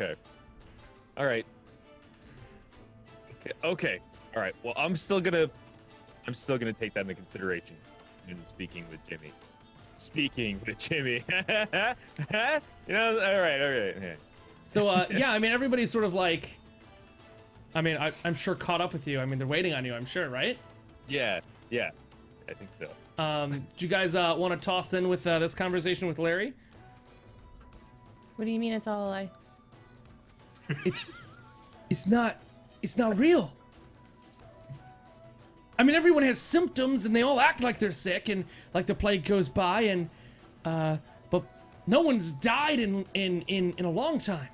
Okay. All right. Okay. All right. Well, I'm still gonna take that into consideration in speaking with Jimmy. You know. All right. Okay. So, yeah, I mean, everybody's sort of like, I mean, I'm sure caught up with you. I mean, they're waiting on you, I'm sure, right? Yeah. I think so. Do you guys want to toss in with this conversation with Larry? What do you mean it's all a lie? It's not real. I mean, everyone has symptoms and they all act like they're sick and like the plague goes by and, but no one's died in a long time.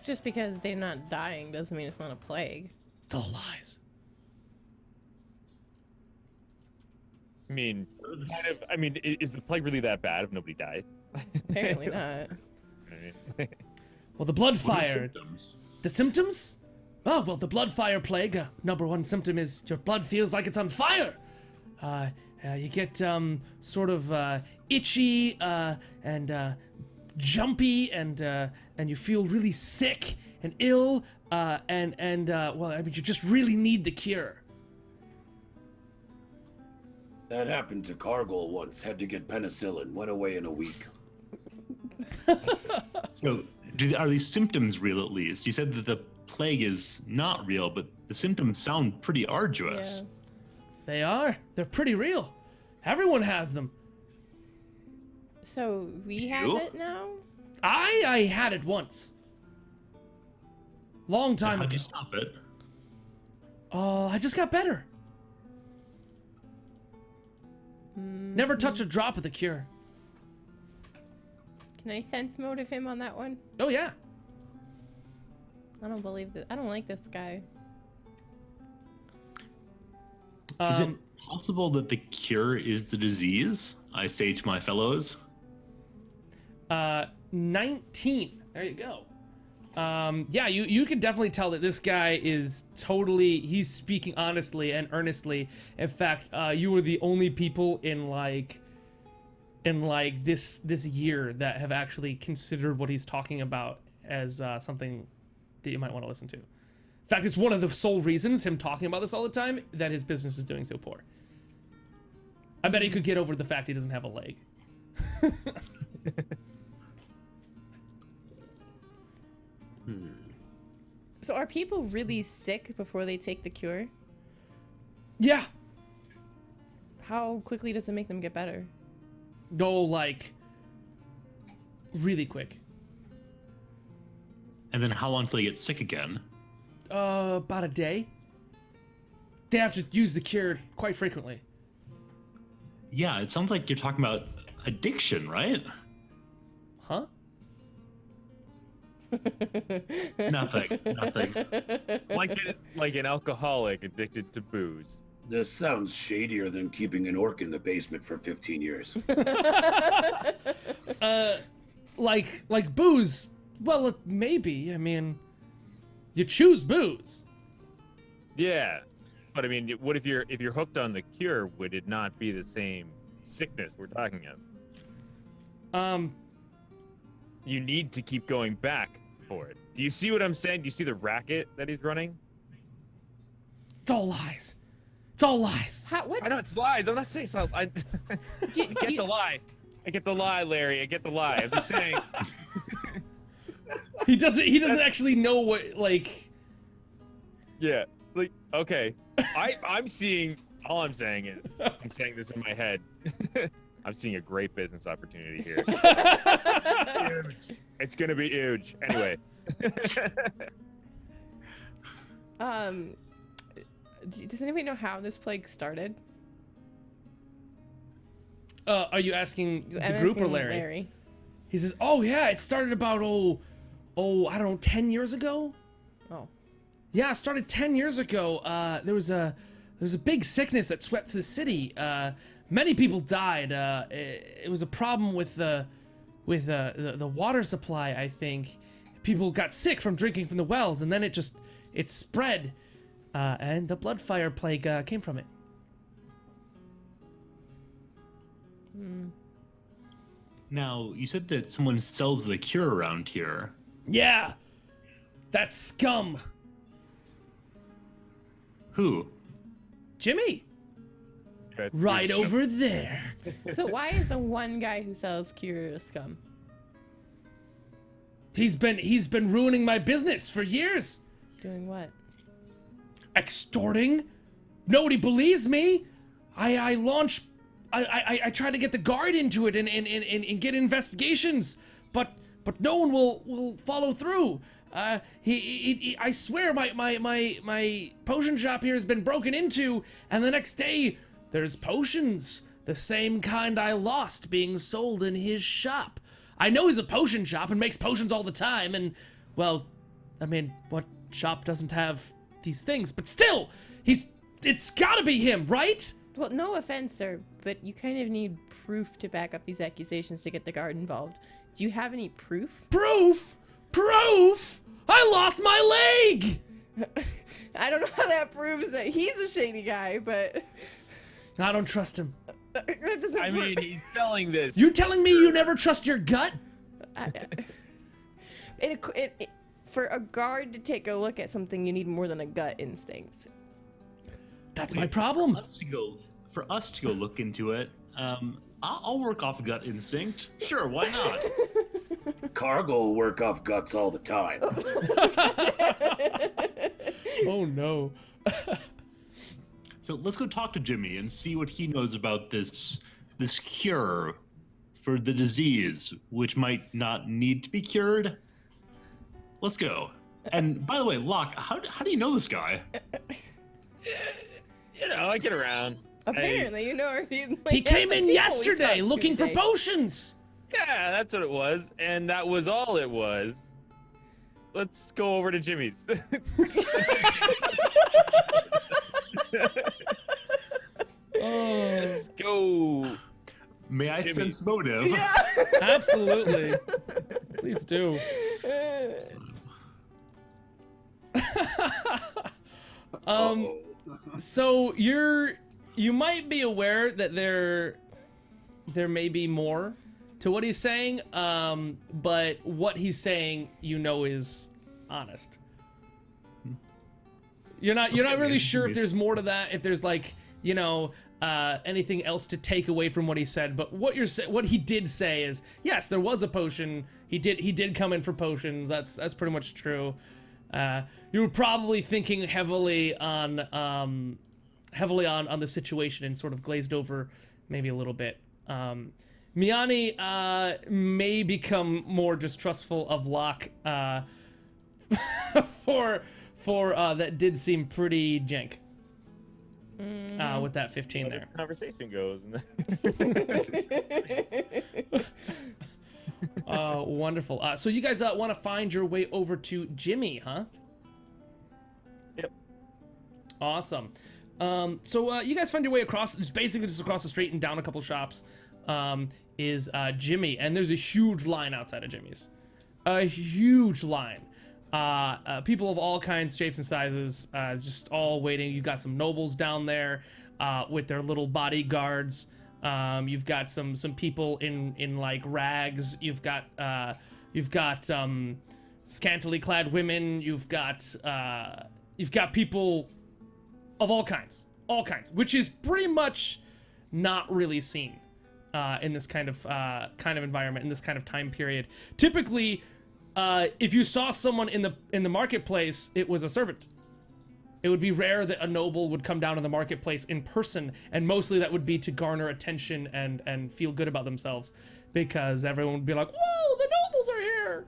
Just because they're not dying doesn't mean it's not a plague. It's all lies. I mean, is the plague really that bad if nobody dies? Apparently not. Well, the blood What are the fire. symptoms? The symptoms? Oh, well, the blood fire plague, number one symptom is your blood feels like it's on fire. You get sort of itchy and jumpy and you feel really sick and ill and well, I mean, you just really need the cure. That happened to Cargill once. Had to get penicillin. Went away in a week. So, are these symptoms real at least? You said that the plague is not real, but the symptoms sound pretty arduous. Yeah. They are. They're pretty real. Everyone has them. So we have You? it now? I had it once. Long time How'd ago. you stop it? Oh, I just got better. Never touch a drop of the cure. Can I sense motive him on that one? Oh yeah. I don't believe that. I don't like this guy. Is it possible that the cure is the disease? I say to my fellows. 19. There you go. Yeah, you can definitely tell that this guy is totally, he's speaking honestly and earnestly. In fact, you were the only people in this year that have actually considered what he's talking about as something that you might want to listen to. In fact, it's one of the sole reasons, him talking about this all the time, that his business is doing so poor. I bet he could get over the fact he doesn't have a leg. So are people really sick before they take the cure? Yeah. How quickly does it make them get better? Go like really quick. And then how long till they get sick again? About a day. They have to use the cure quite frequently. Yeah, it sounds like you're talking about addiction, right? Huh? Nothing. Like an alcoholic addicted to booze. This sounds shadier than keeping an orc in the basement for 15 years. Like booze. Well, maybe. I mean, you choose booze. Yeah, but I mean, what if you're hooked on the cure? Would it not be the same sickness we're talking of? You need to keep going back for it. Do you see what I'm saying? Do you see the racket that he's running? It's all lies. It's all lies. I know it's lies. I'm not saying so. I get the lie. I get the lie, Larry. I get the lie. I'm just saying. He doesn't actually know what, like. Yeah. Like, okay. I'm seeing. All I'm saying is, I'm saying this in my head. I'm seeing a great business opportunity here. Huge. It's gonna be huge. Anyway. Does anybody know how this plague started? Are you asking the I'm group or asking Larry? He says, "Oh yeah, it started about I don't know, 10 years ago." Oh. Yeah, it started 10 years ago. There was a big sickness that swept the city. Many people died. It was a problem with the water supply, I think. People got sick from drinking from the wells, and then it spread, and the blood fire plague came from it. Now, you said that someone sells the cure around here. Yeah. That scum. Who? Jimmy. Right over there. So why is the one guy who sells cure a scum? He's been ruining my business for years. Doing what? Extorting. Nobody believes me. I try to get the guard into it and get investigations, but no one will follow through. I swear my potion shop here has been broken into, and the next day there's potions, the same kind I lost, being sold in his shop. I know he's a potion shop and makes potions all the time, and, well, I mean, what shop doesn't have these things? But still, it's gotta be him, right? Well, no offense, sir, but you kind of need proof to back up these accusations to get the guard involved. Do you have any proof? Proof? Proof? I lost my leg! I don't know how that proves that he's a shady guy, but... I don't trust him. That doesn't I mean, he's selling this. You telling me you never trust your gut? For a guard to take a look at something, you need more than a gut instinct. That's my problem. For us to go look into it, I'll work off gut instinct. Sure, why not? Cargill will work off guts all the time. Oh no. So let's go talk to Jimmy and see what he knows about this cure for the disease, which might not need to be cured. Let's go. And by the way, Locke, how do you know this guy? You know, I get around. Apparently, you know, He came in yesterday looking for potions. Yeah, that's what it was, and that was all it was. Let's go over to Jimmy's. Let's go. May I Jimmy. sense motive? Yeah. Absolutely. Please do. So you might be aware that there may be more to what he's saying, but what he's saying, you know, is honest. You're not really sure if there's more to that, if there's like, you know, anything else to take away from what he said. But what he did say is, yes, there was a potion. He did come in for potions. That's pretty much true. You were probably thinking heavily on the situation and sort of glazed over maybe a little bit. Miani may become more distrustful of Locke for that did seem pretty jank. With that 15 there. The conversation goes. Wonderful. So you guys want to find your way over to Jimmy, huh? Yep. Awesome. So you guys find your way across, just basically just across the street and down a couple shops, is Jimmy, and there's a huge line outside of Jimmy's. A huge line. People of all kinds, shapes, and sizes, just all waiting. You've got some nobles down there with their little bodyguards. You've got some people in like rags. You've got scantily clad women. You've got people of all kinds, which is pretty much not really seen in this kind of environment, in this kind of time period. Typically, if you saw someone in the marketplace, it was a servant. It would be rare that a noble would come down to the marketplace in person, and mostly that would be to garner attention and feel good about themselves, because everyone would be like, "Whoa, the nobles are here!"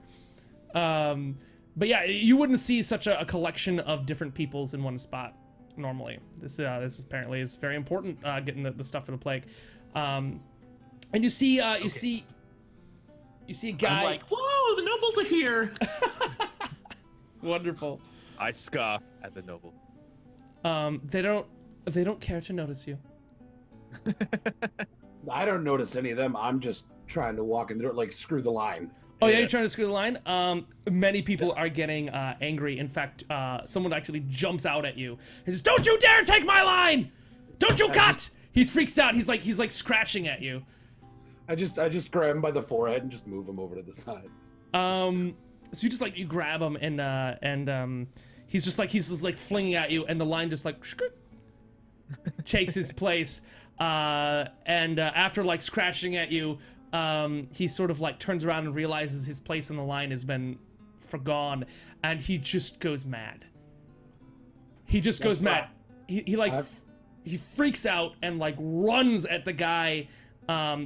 But yeah, you wouldn't see such a collection of different peoples in one spot normally. This apparently is very important, getting the stuff for the plague. And you see a guy. I'm like, whoa, the nobles are here. Wonderful. I scoff at the noble. They don't care to notice you. I don't notice any of them. I'm just trying to walk in the door, like screw the line. Oh yeah, you're trying to screw the line. Many people are getting angry. In fact, someone actually jumps out at you and says, "Don't you dare take my line! Don't you cut!" He freaks out. He's like scratching at you. I just grab him by the forehead and just move him over to the side. So you just like you grab him and he's just like flinging at you, and the line just like takes his place. And after like scratching at you, he sort of like turns around and realizes his place in the line has been forgone, and he just goes mad. He just goes mad. He freaks out and like runs at the guy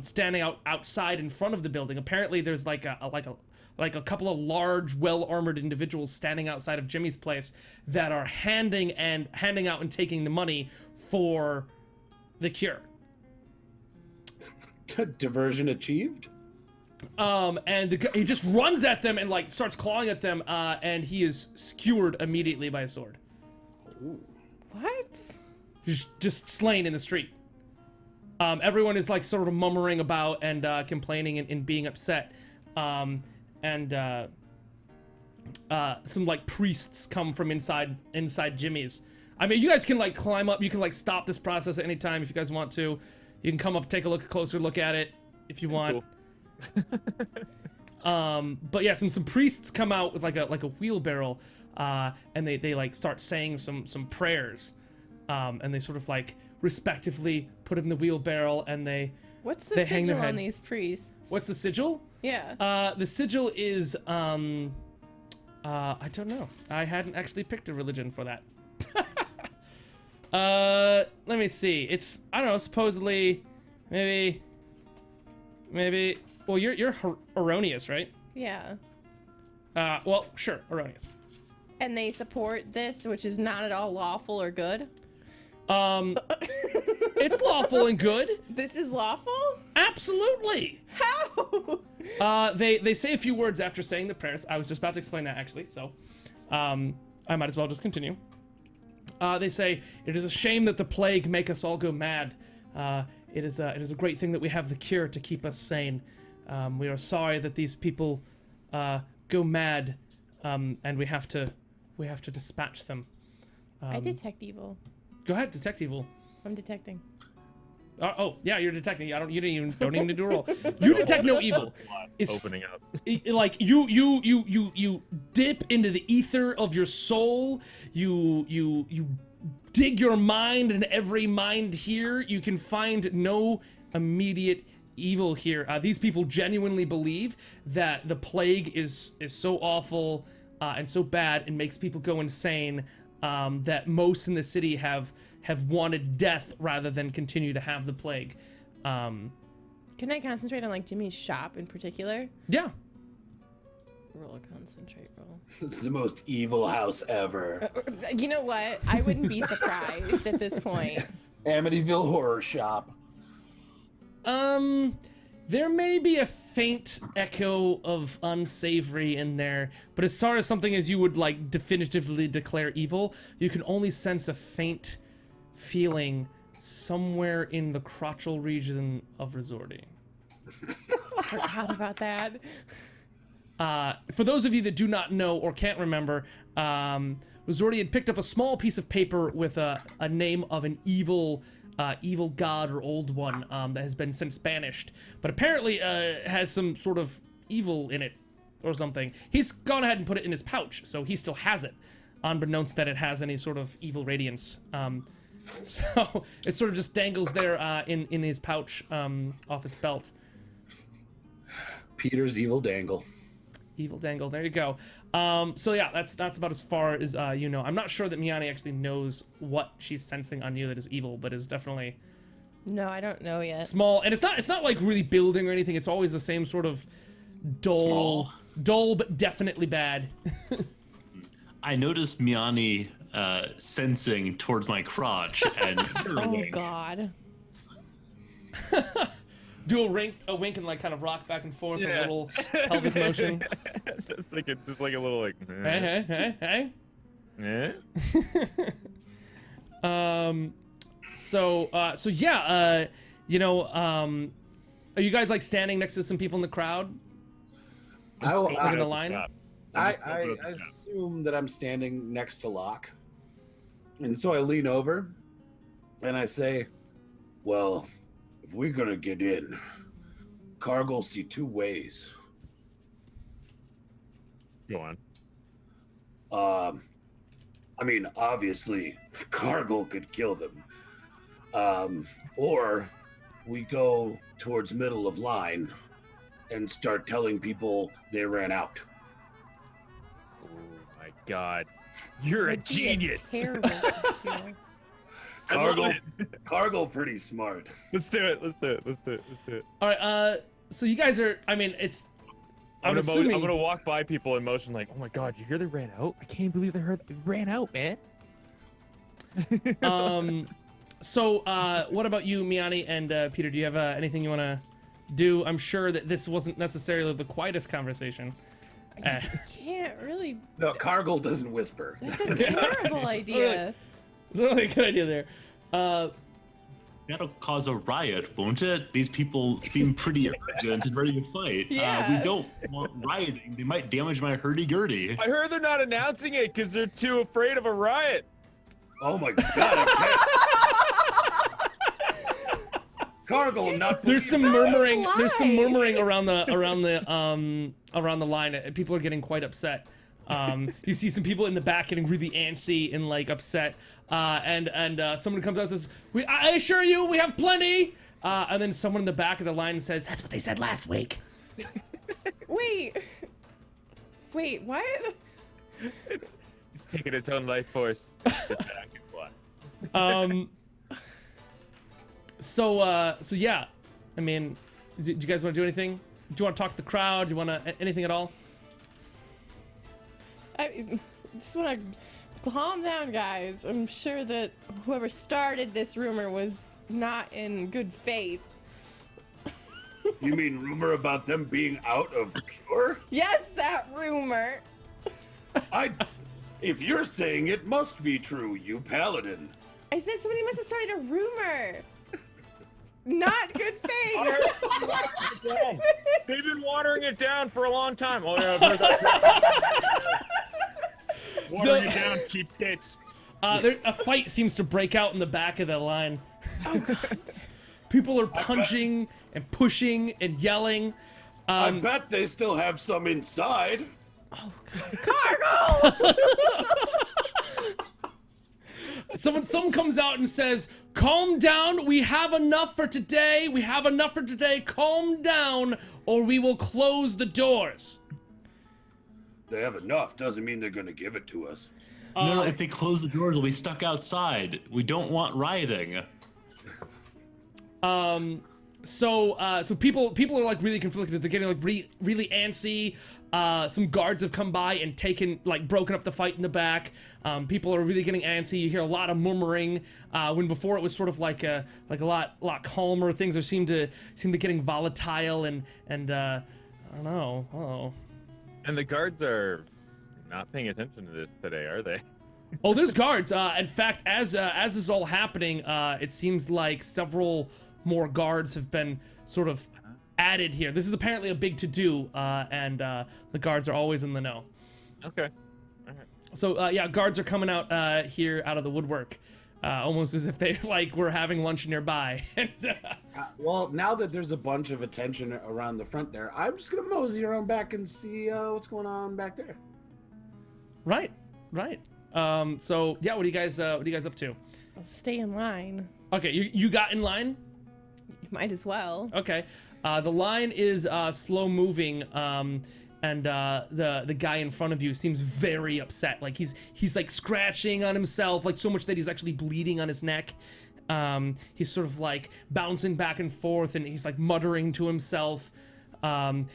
standing outside in front of the building. Apparently there's like a couple of large, well-armored individuals standing outside of Jimmy's place that are handing out and taking the money for the cure. Diversion achieved? And he just runs at them and like starts clawing at them, and he is skewered immediately by a sword. Ooh. What? He's just slain in the street. Everyone is like sort of murmuring about and complaining and being upset. And some like priests come from inside Jimmy's. I mean, you guys can like climb up. You can like stop this process at any time if you guys want to. You can come up, take a closer look at it if you want. Cool. But yeah, some priests come out with like a wheelbarrow, and they like start saying some prayers, and they sort of like respectively put him in the wheelbarrow, and What's the they hang their sigil head. on these priests? What's the sigil? Yeah. The sigil is I don't know. I hadn't actually picked a religion for that. Let me see. It's, I don't know, supposedly maybe well, you're erroneous, right? Yeah. Well, sure, erroneous. And they support this, which is not at all lawful or good? It's lawful and good. This is lawful? Absolutely. How? They say a few words after saying the prayers. I was just about to explain that, actually, so I might as well just continue. They say, "It is a shame that the plague make us all go mad. It is a great thing that we have the cure to keep us sane. We are sorry that these people go mad, and we have to dispatch them." I detect evil. Go ahead, detect evil. I'm detecting. Oh yeah, you're detecting. You don't even need to do a roll. You detect no evil. It's opening up. Like you dip into the ether of your soul. You dig your mind, and every mind here, you can find no immediate evil here. These people genuinely believe that the plague is so awful and so bad and makes people go insane, that most in the city have wanted death rather than continue to have the plague. Can I concentrate on like Jimmy's shop in particular? Yeah. Roll a concentrate roll. It's the most evil house ever. You know what? I wouldn't be surprised at this point. Amityville Horror Shop. There may be a faint echo of unsavory in there, but as far as something as you would like definitively declare evil, you can only sense a faint feeling somewhere in the crotchal region of Resorti. Forgot about that. For those of you that do not know or can't remember, Resorti had picked up a small piece of paper with a name of an evil god or old one that has been since banished, but apparently has some sort of evil in it or something. He's gone ahead and put it in his pouch, so he still has it, unbeknownst that it has any sort of evil radiance. So it sort of just dangles there in his pouch off his belt. Peter's evil dangle. Evil dangle. There you go. So yeah, that's about as far as you know. I'm not sure that Miani actually knows what she's sensing on you that is evil, but is definitely No, I don't know yet. small. And it's not like really building or anything. It's always the same sort of dull, but definitely bad. I noticed Miani sensing towards my crotch and Oh God. Do a wink and like kind of rock back and forth, a little pelvic motion. It's just like a little like. Hey. Eh? So yeah, you know, are you guys like standing next to some people in the crowd? I in the line? I assume that I'm standing next to Locke. And so I lean over and I say, well, if we're gonna get in, Cargill see two ways. Go on. I mean, obviously, Cargill could kill them. Or we go towards middle of line and start telling people they ran out. Oh my God, you're a That'd be genius. terrible idea. Cargill pretty smart. Let's do it. Let's do it. Let's do it. Let's do it. All right. So you guys are. I mean, it's. I'm assuming. I'm gonna walk by people in motion, like, oh my God, you hear they ran out? I can't believe they ran out, man. So what about you, Miani and Peter? Do you have anything you want to do? I'm sure that this wasn't necessarily the quietest conversation. I can't really. No, Cargill doesn't whisper. That's a terrible idea. It's not a good idea there. That'll cause a riot, won't it? These people seem pretty urgent and ready to fight. Yeah. We don't want rioting. They might damage my hurdy-gurdy. I heard they're not announcing it because they're too afraid of a riot. Oh my God! I can't. Cargill, not. There's some murmuring. There's some murmuring around the line. People are getting quite upset. You see some people in the back getting really antsy and like upset. And someone comes out and says, I assure you, we have plenty. And then someone in the back of the line says, that's what they said last week. Wait, what? It's taking its own life force. Sit back and watch. So yeah, I mean, do you guys want to do anything? Do you want to talk to the crowd? Do you want to anything at all? I just want to calm down, guys. I'm sure that whoever started this rumor was not in good faith. You mean rumor about them being out of cure? Yes, that rumor. If you're saying it must be true, you paladin. I said somebody must have started a rumor. Not good faith. They've been watering it down for a long time. Oh yeah, I've heard that. Watering it down, cheapskates. A fight seems to break out in the back of the line. Oh God. People are punching and pushing and yelling. I bet they still have some inside. Oh God. Cargill! Someone comes out and says, calm down, we have enough for today. We have enough for today. Calm down, or we will close the doors. They have enough doesn't mean they're gonna give it to us. No, if they close the doors, we'll be stuck outside. We don't want rioting. So people are like really conflicted. They're getting like really antsy. Some guards have come by and broken up the fight in the back. People are really getting antsy. You hear a lot of murmuring. When before it was sort of like a lot calmer. Things seem to getting volatile and I don't know. Oh. And the guards are not paying attention to this today, are they? Oh, there's guards. In fact, as this is all happening, it seems like several more guards have been sort of added here. This is apparently a big to-do, and the guards are always in the know. Okay. All right. So yeah, guards are coming out here out of the woodwork, almost as if they were having lunch nearby. And, Well, now that there's a bunch of attention around the front there, I'm just gonna mosey around back and see what's going on back there. Right. So yeah, what are you guys up to? I'll stay in line. Okay, you got in line. You might as well. Okay. The line is slow moving, and the guy in front of you seems very upset. Like he's like scratching on himself, like so much that he's actually bleeding on his neck. He's sort of like bouncing back and forth, and he's like muttering to himself. And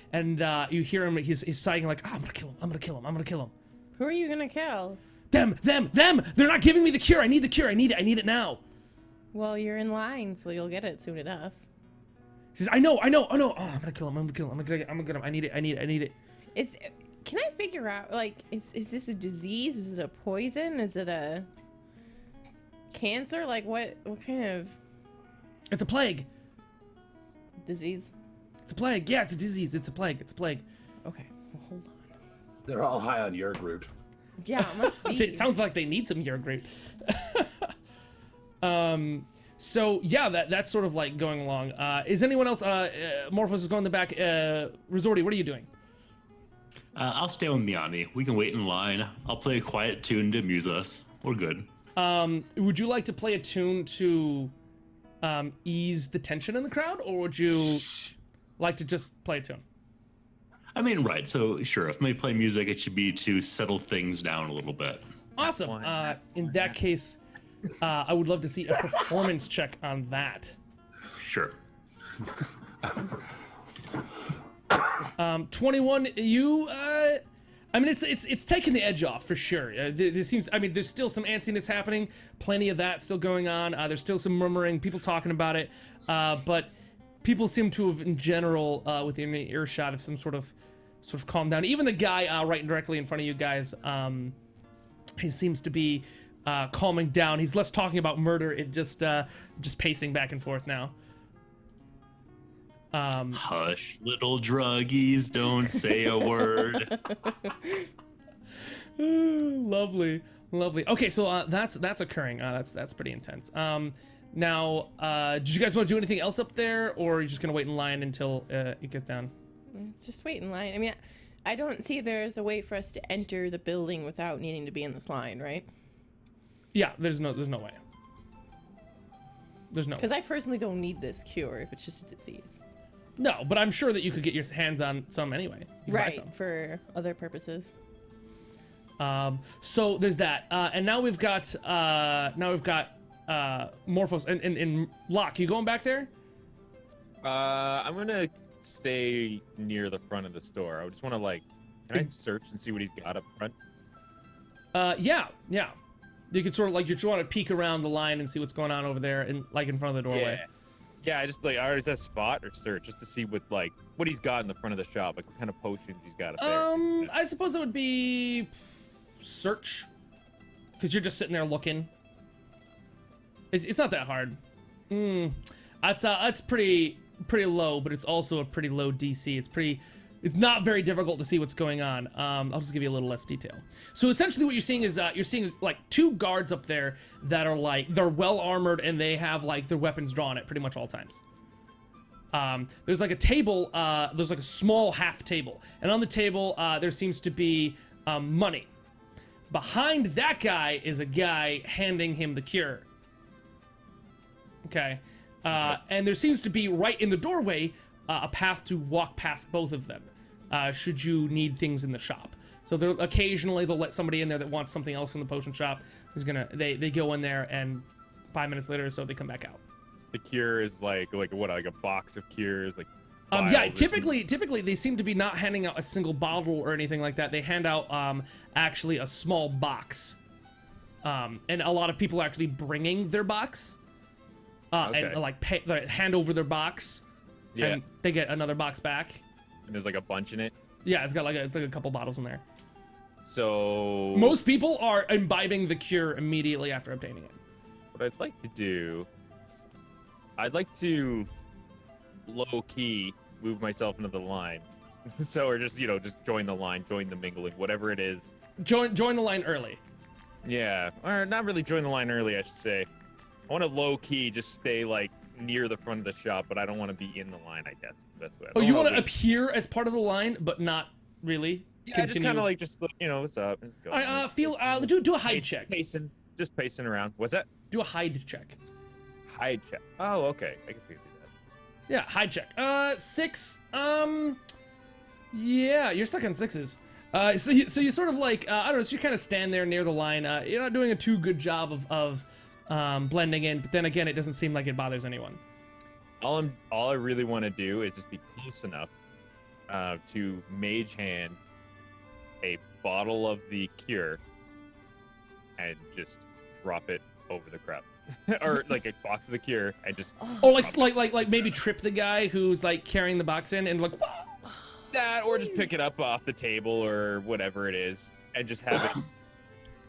you hear him. He's sighing like, I'm gonna kill him. Who are you gonna kill? Them! They're not giving me the cure. I need the cure. I need it now. Well, you're in line, so you'll get it soon enough. He says, I know. Oh, I'm gonna kill him. I'm gonna get him. I need it. Can I figure out, like, is this a disease? Is it a poison? Is it a cancer? Like, what kind of It's a plague. disease? It's a plague. Yeah, it's a disease. It's a plague. Okay, well, hold on. They're all high on your root. Yeah, it must be. It sounds like they need some yogurt. So yeah, that's sort of like going along. Is anyone else? Morphos is going in the back. Resorty, what are you doing? I'll stay with Miani. We can wait in line. I'll play a quiet tune to amuse us. We're good. Would you like to play a tune to ease the tension in the crowd, or would you like to just play a tune? I mean, right. So, sure, if I play music, it should be to settle things down a little bit. Awesome. In that case, I would love to see a performance check on that. Sure. 21. You. I mean, it's taking the edge off for sure. There seems. I mean, there's still some antsiness happening. Plenty of that still going on. There's still some murmuring, people talking about it. But people seem to have, in general, within an earshot of some sort of calmed down. Even the guy right directly in front of you guys, he seems to be calming down. He's less talking about murder. It just pacing back and forth now. Hush, little druggies, don't say a word. Lovely. Okay, so that's occurring. That's pretty intense. Now, did you guys want to do anything else up there, or are you just gonna wait in line until it gets down? Just wait in line. I mean, I don't see there's a way for us to enter the building without needing to be in this line, right? Yeah, there's no way. There's no. Because I personally don't need this cure if it's just a disease. No, but I'm sure that you could get your hands on some anyway. You can buy Right, some. for other purposes. So there's that, and now we've got Morphos and Locke. You going back there? I'm gonna stay near the front of the store. I just want to can I search and see what he's got up front? Yeah. You could sort of you just want to peek around the line and see what's going on over there, and in front of the doorway. Yeah, I just is that spot or search just to see what he's got in the front of the shop, what kind of potions he's got up there. I suppose it would be search, because you're just sitting there looking. It's not that hard. That's pretty low, but it's also a pretty low DC. It's not very difficult to see what's going on. I'll just give you a little less detail. So essentially what you're seeing is you're seeing two guards up there that are they're well armored, and they have their weapons drawn at pretty much all times. There's a table, there's a small half table, and on the table there seems to be money. Behind that guy is a guy handing him the cure. Okay. And there seems to be right in the doorway a path to walk past both of them, should you need things in the shop. So occasionally they'll let somebody in there that wants something else from the potion shop. They go in there, and 5 minutes later or so they come back out. The cure is like a box of cures, yeah, typically they seem to be not handing out a single bottle or anything like that. They hand out actually a small box, and a lot of people are actually bringing their box, Okay. and hand over their box, Yeah. and they get another box back. And there's a bunch in it. Yeah, it's got it's a couple bottles in there. So Most people are imbibing the cure immediately after obtaining it. what I'd like to do, I'd like to low key move myself into the line. So, or just join the line, join the mingling, whatever it is. Join the line early. Yeah, or not really join the line early, I should say. I want to low key just stay near the front of the shop, but I don't want to be in the line, I guess. Is the best way. Oh, you want to appear as part of the line, but not really. Yeah, just kind of what's up? Let's go. All right, do a hide check. Just pacing around. What's that? Do a hide check. Hide check. Oh, okay. I can figure that. Yeah, hide check. 6. Yeah, you're stuck on 6s. So you sort of I don't know. So you kind of stand there near the line. You're not doing a too good job of blending in, but then again, it doesn't seem like it bothers anyone. All I really want to do is just be close enough to mage hand a bottle of the cure and just drop it over the crowd. Or a box of the cure and just like maybe trip the guy who's carrying the box in and that, or just pick it up off the table or whatever it is and just have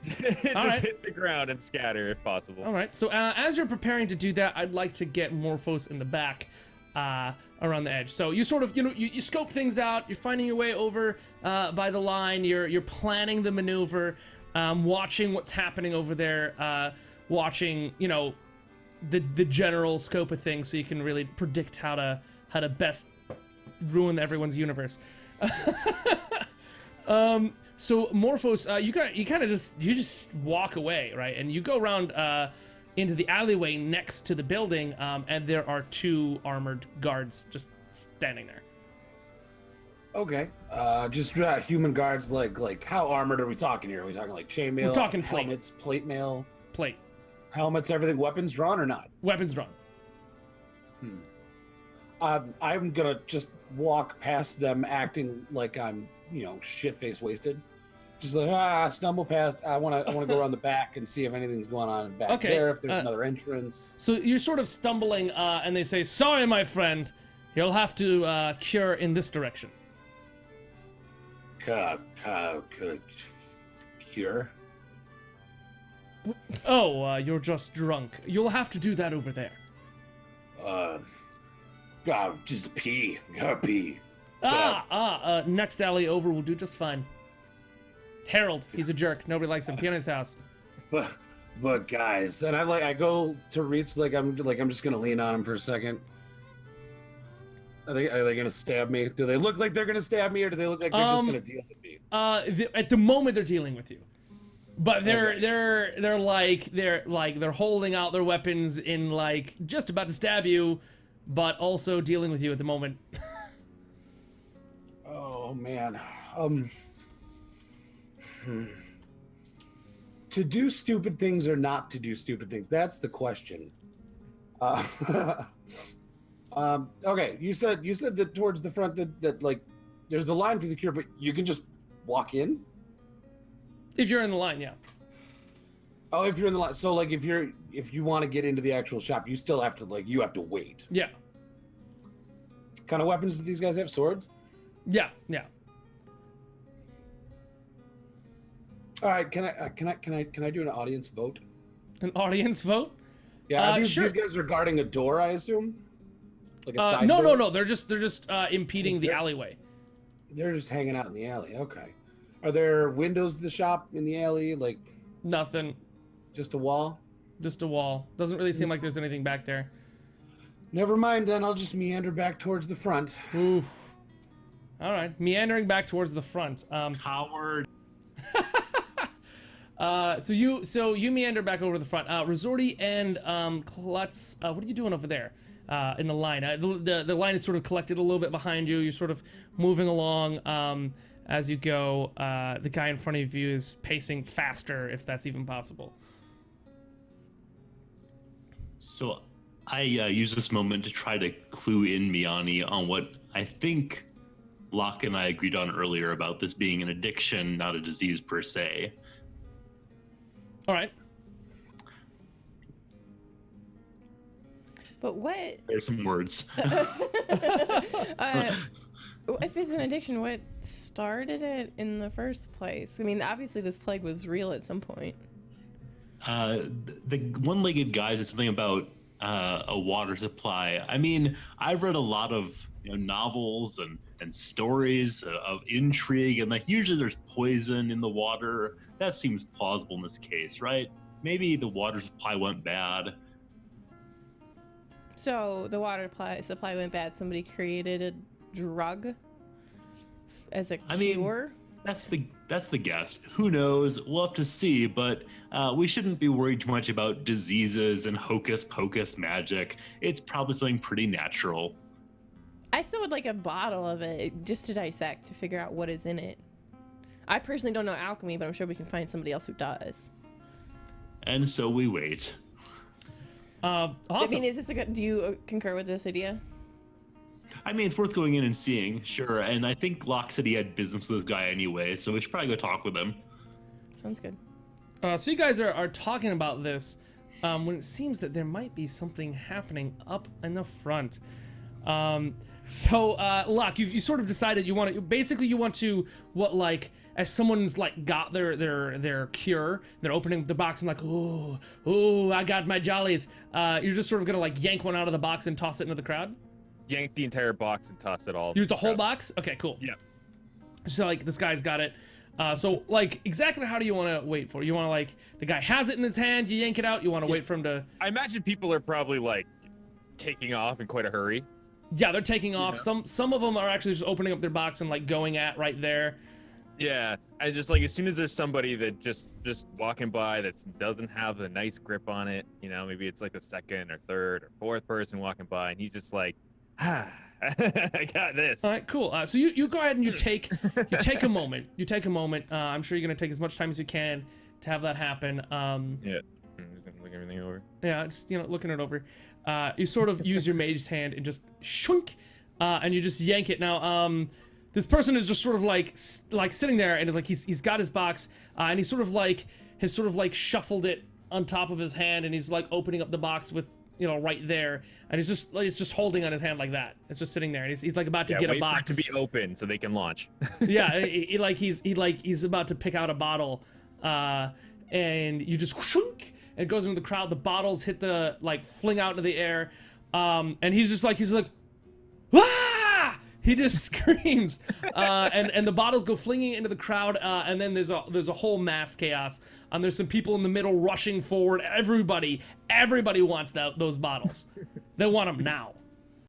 it hit the ground and scatter if possible. All right. So as you're preparing to do that, I'd like to get Morphos in the back around the edge. So you sort of you scope things out. You're finding your way over by the line. You're planning the maneuver, watching what's happening over there, watching the general scope of things, so you can really predict how to best ruin everyone's universe. So Morphos, you kind of just walk away, right? And you go around into the alleyway next to the building, and there are 2 armored guards just standing there. Okay. Just human guards. Like how armored are we talking here? Are we talking like chainmail? We're talking plate. Helmets, plate mail, Plate. helmets, everything. Weapons drawn or not? Weapons drawn. I'm gonna just walk past them, acting like I'm, shit-faced wasted. Just like stumble past. I wanna go around the back and see if anything's going on back there. If there's another entrance. So you're sort of stumbling, and they say, "Sorry, my friend, you'll have to cure in this direction." Cure. Oh, you're just drunk. You'll have to do that over there. Just pee. Gotta pee. Next alley over will do just fine. Harold, he's a jerk. Nobody likes him. Be in his house. But guys, and I go to reach I'm just gonna lean on him for a second. Are they gonna stab me? Do they look like they're gonna stab me, or do they look like they're just gonna deal with me? At the moment they're dealing with you, but they're holding out their weapons in just about to stab you, but also dealing with you at the moment. Oh man. To do stupid things or not to do stupid things? That's the question. Okay, you said that towards the front that there's the line for the cure, but you can just walk in? If you're in the line, yeah. Oh, if you're in the line. So if you want to get into the actual shop, you still have to you have to wait. Yeah. What kind of weapons do these guys have? Swords? Yeah. All right, can I do an audience vote? An audience vote? Yeah, sure. These guys are guarding a door, I assume? Like a side no, door? no. They're just impeding the alleyway. They're just hanging out in the alley. Okay. Are there windows to the shop in the alley? Nothing. Just a wall? Just a wall. Doesn't really seem like there's anything back there. Never mind then. I'll just meander back towards the front. Ooh. All right, meandering back towards the front. Howard. So you meander back over the front. Resorti and Klutz, what are you doing over there? In the line. The line is sort of collected a little bit behind you. You're sort of moving along as you go. The guy in front of you is pacing faster, if that's even possible. So I use this moment to try to clue in Miani on what I think Locke and I agreed on earlier about this being an addiction, not a disease per se. All right. But what? There's some words. If it's an addiction, what started it in the first place? I mean, obviously this plague was real at some point. The one-legged guy said something about a water supply. I mean, I've read a lot of novels and stories of intrigue, and usually there's poison in the water. That seems plausible in this case, right? Maybe the water supply went bad. So the water supply went bad. Somebody created a drug as a cure. I mean, that's the guess. Who knows? We'll have to see. But we shouldn't be worried too much about diseases and hocus pocus magic. It's probably something pretty natural. I still would like a bottle of it just to dissect to figure out what is in it. I personally don't know alchemy, but I'm sure we can find somebody else who does. And so we wait. Awesome. I mean, do you concur with this idea? I mean, it's worth going in and seeing, sure. And I think Locke said he had business with this guy anyway, so we should probably go talk with him. Sounds good. So you guys are talking about this when it seems that there might be something happening up in the front. So Locke, you sort of decided you want to as someone's got their cure, they're opening the box and ooh, I got my jollies. You're just sort of gonna yank one out of the box and toss it into the crowd. Yank the entire box and toss it all. Use the whole box? Okay, cool. Yeah. So this guy's got it. So exactly how do you want to wait for? You want to the guy has it in his hand, you yank it out. You want to wait for him to? I imagine people are probably taking off in quite a hurry. Yeah, they're taking off. Some of them are actually just opening up their box and going at right there. Yeah, and just like as soon as there's somebody that just walking by that doesn't have a nice grip on it, you know, maybe it's like the second or third or fourth person walking by, and he's just like, I got this. All right, cool. So you go ahead and you take a moment. You take a moment. I'm sure you're gonna take as much time as you can to have that happen. Yeah, I'm just gonna look everything over. Yeah, just looking it over. You sort of use your mage's hand and just shunk, and you just yank it. Now, this person is just sort of like sitting there, and it's like he's got his box, and he's sort of like shuffled it on top of his hand, and he's like opening up the box with right there, and he's just holding on his hand like that. It's just sitting there, and he's like about to get a box for it to be open so they can launch. Yeah, he's about to pick out a bottle, and you just shunk, and it goes into the crowd. The bottles hit fling out into the air, and he's like, ah! He just screams, and the bottles go flinging into the crowd, and then there's a whole mass chaos. There's some people in the middle rushing forward. Everybody wants those bottles. They want them now.